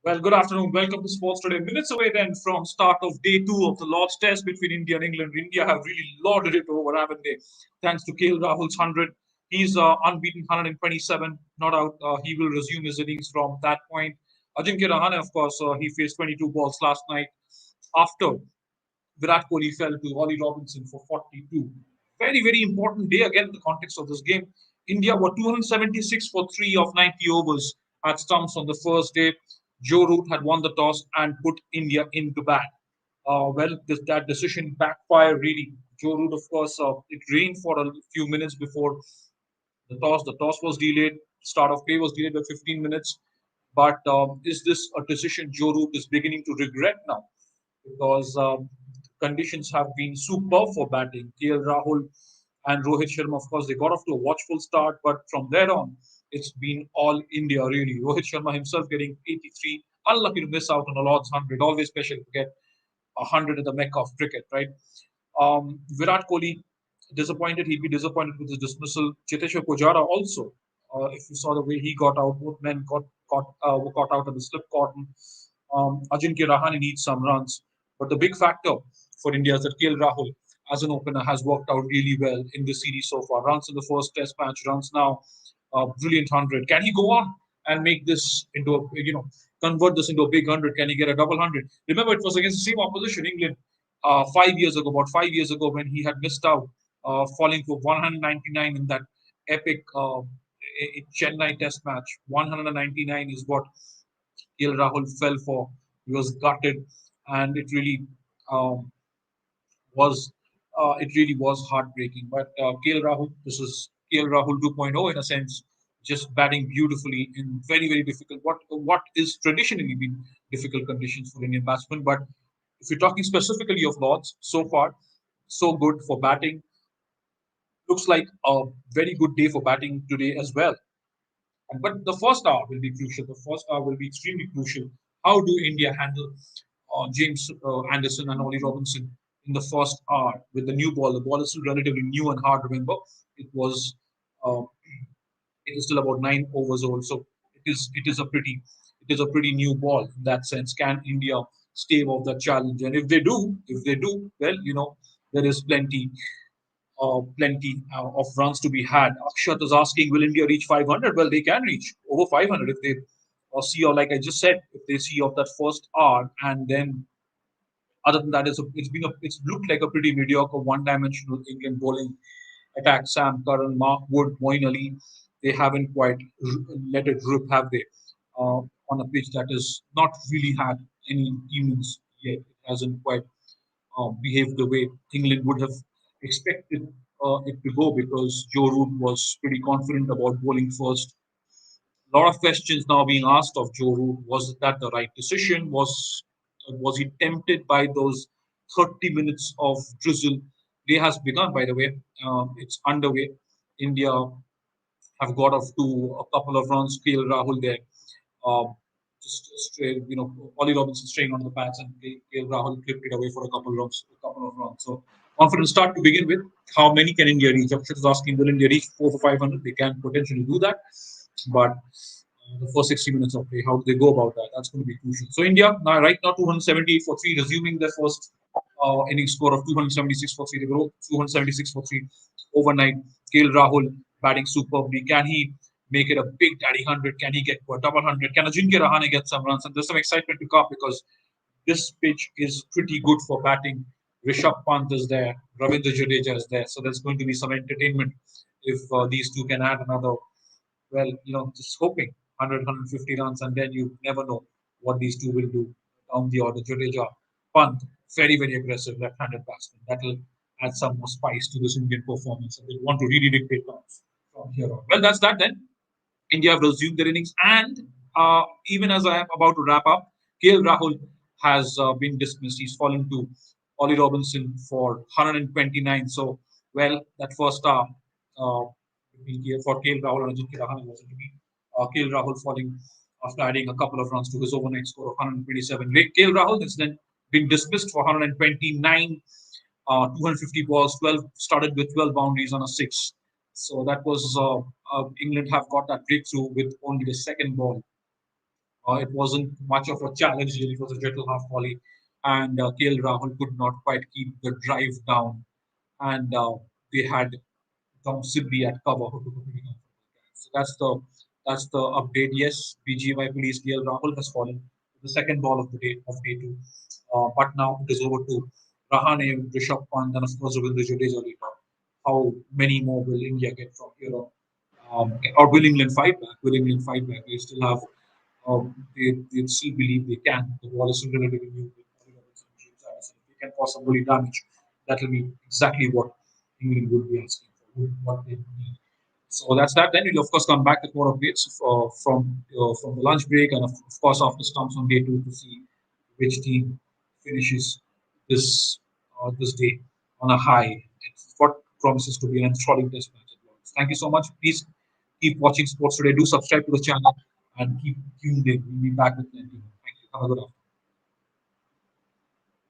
Well, good afternoon. Welcome to Sports Today. Minutes away then from start of day two of the Lord's Test between India and England. India have really lorded it over, haven't they? Thanks to Rahul's 100. He's unbeaten 127, not out. He will resume his innings from that point. Ajinkya Rahane, of course, he faced 22 balls last night after Virat Kohli fell to Ollie Robinson for 42. Very, very important day again in the context of this game. India were 276 for 3 of 90 overs at stumps on the first day. Joe Root had won the toss and put India into bat. That decision backfired really. Joe Root, of course, it rained for a few minutes before the toss. The toss was delayed. Start of play was delayed by 15 minutes. But is this a decision Joe Root is beginning to regret now? Because conditions have been superb for batting. Rahul and Rohit Sharma, of course, they got off to a watchful start, but from there on, it's been all India really. Rohit Sharma himself getting 83, unlucky to miss out on a Lord's 100. Always special to get 100 at the Mecca of cricket, right? Virat Kohli, disappointed. He'd be disappointed with his dismissal. Cheteshwar Pujara also, if you saw the way he got out, both men got out of the slip cotton. Ajinkya Rahane needs some runs. But the big factor for India is that Rahul, as an opener, has worked out really well in this series so far. Runs in the first test match, runs now, brilliant 100. Can he go on and make this into convert this into a big 100? Can he get a double 100? Remember, it was against the same opposition, England, 5 years ago, about 5 years ago, when he had missed out, falling for 199 in that epic Chennai test match. 199 is what Rahul fell for. He was gutted, and um, it really was heartbreaking. But Rahul, this is Rahul 2.0 in a sense, just batting beautifully in very very difficult what is traditionally been difficult conditions for Indian batsmen. But if you're talking specifically of Lords, so far so good for batting. Looks like a very good day for batting today as well. But the first hour will be crucial. The first hour will be extremely crucial. How do India handle James Anderson and Ollie Robinson in the first hour with the new ball? The ball is still relatively new and hard. Remember, it was uh, it is still about 9 overs old, so it is a pretty new ball in that sense. Can India stave off that challenge? And if they do, well, there is plenty of runs to be had. Akshat is asking, will India reach 500? Well, they can reach over 500 if they see, or like I just said, if they see of that first hour, and then other than that, it's looked like a pretty mediocre, one-dimensional England bowling attack. Sam Curran, Mark Wood, Moeen Ali, they haven't quite let it rip, have they? On a pitch that has not really had any demons yet. It hasn't quite behaved the way England would have expected it to go, because Joe Root was pretty confident about bowling first. A lot of questions now being asked of Joe Root. Was that the right decision? Was he tempted by those 30 minutes of drizzle? Day has begun, by the way. It's underway. India have got off to a couple of runs. Rahul there. Um, just straight, Ollie Robinson staying on the pads, and Rahul clipped it away for a couple of runs. So confident start to begin with. How many can India reach? Akshat is asking, will India reach 4 for 500? They can potentially do that, but the first 60 minutes of play, how do they go about that? That's going to be crucial. So India right now 278 for three, resuming their first inning score of 276 for three. They go 276 for three overnight. Rahul batting superbly. Can he make it a big daddy 100? Can he get to a double 100? Can Ajinkya Rahane get some runs? And there's some excitement to come, because this pitch is pretty good for batting. Rishabh Pant is there, Ravindra Jadeja is there, so there's going to be some entertainment if these two can add another. Well, just hoping 100, 150 runs, and then you never know what these two will do down the order. Jadeja, Pant, very very aggressive left-handed batsman. That will add some more spice to this Indian performance, and they want to really dictate terms from here on. Well, that's that then. India have resumed their innings, and even as I am about to wrap up, Rahul has been dismissed. He's fallen to Ollie Robinson for 129. So, well, that first uh, for Rahul and Ajinkya Rahane wasn't to be. Rahul falling after adding a couple of runs to his overnight score of 127. Rahul has then been dismissed for 129, 250 balls, 12 started with 12 boundaries on a six. So that was England have got that breakthrough with only the second ball It wasn't much of a challenge, really. It was a gentle half volley, and KL Rahul could not quite keep the drive down, and they had Tom Sibley at cover who took a pretty comfortable catch. So that's the update. Yes, BGY police KL Rahul has fallen to the second ball of the day 2, but now it is over to Rahane, Rishabh Pant, and of course Ravindra Jadeja later. How many more will India get from here on? Or will England fight back? Will England fight back? They still have they still believe they can. The ball is still relatively new. If they can possibly damage, that will be exactly what England would be asking for, what they need. So that's that. Then we'll of course come back with more updates from the lunch break, and of course after stumps on day 2 to see which team finishes this day on a high. It's what promises to be an enthralling test match at Lord's. Thank you so much. Please keep watching Sports Today. Do subscribe to the channel and keep tuned in. We'll be back with plenty more. Thank you. Have a good afternoon.